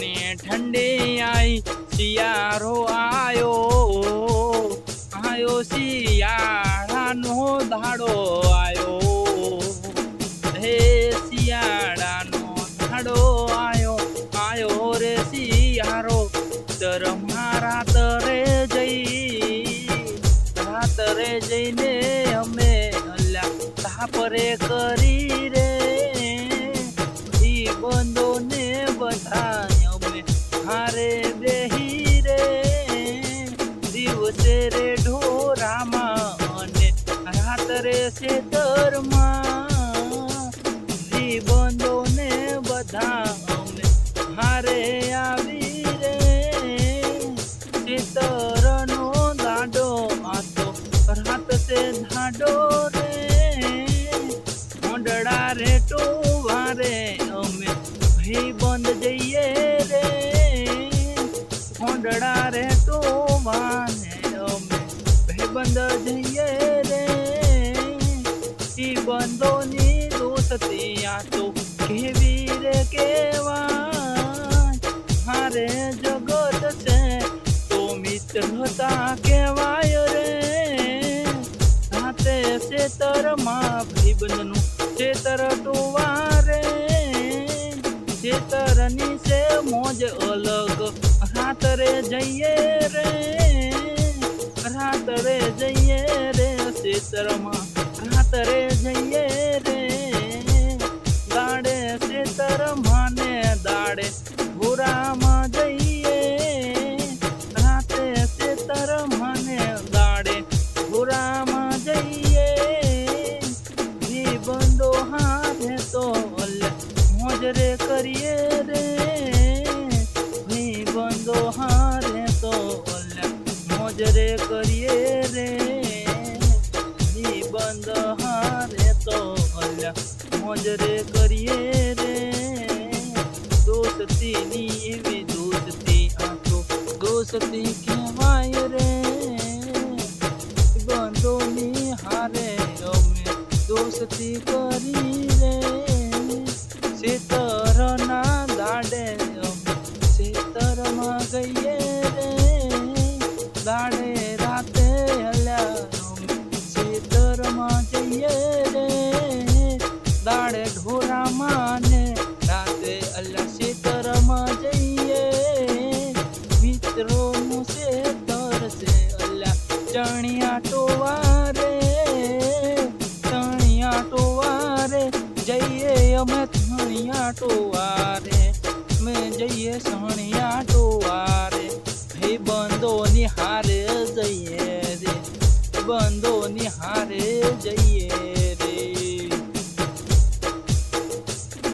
ને ઠંડી આઈ શિયાળો આયો આયો શિયાળાનો દાડો આયો હે શિયાળાનો દાડો આયો આયો રે શિયાળો તર મારા તરે જઈને અમે અલ્યા તાપરે કરી રે બંધો ને બધા અમે હારે બેહી રે દિવસે રે ઢોરામાં અને રાત્રે ખેતરમાં બંધો ને બધા અમે હારે આવી રે ખેતરનો દાડો આતો રાત સે ધાડો રે મોડડા રે ટોવારે અમે ભાઈ બંધ જઈએ રે મોડડા રે ટોવાને અમે ભાઈ બંધ જઈએ રે ઈ બંધોની દોસ્તી આ તો કેવી રે કેવાય મારે જગત છે તો મિત્રતા કેવાય રે રાતે ખેતરમાં ભાઈબંધનું ખેતર ટોવારે ખેતરની છે મોજ અલગ રાત્રે જઈએ રે ખેતરમાં રાત્રે જઈએ રે દાડે ખેતરમાં ને દાડે ભૂરામાં જઈએ રાતે ખેતરમાં ને દાડે ભૂરામાં જઈએ બંધો હારે તો મોજ રે કરીએ રે બંધો હારે તો મોજ રે કરીએ રે બંધ હારે તો મોજ રે કરીએ રે દોસ્તીની એવી દોસ્તી આ તો દોસ્તી કહેવાય રે બંધોની હારે અમે દોસ્તી કરી રે ખેતરના દાડે ખેતરમાં ગઈએ રે દાડે રાતે ખેતરમાં જઈએ રે દાડે ઢોરામાં ને રાતે ખેતરમાં જઈએ મિત્રોનું ખેતર છે ચણિયા ટોવારે જઈએ અમે ધણિયા ટોવારે અમે જઈએ સણિયા ટોવારે ભાઈ બંધોની હારે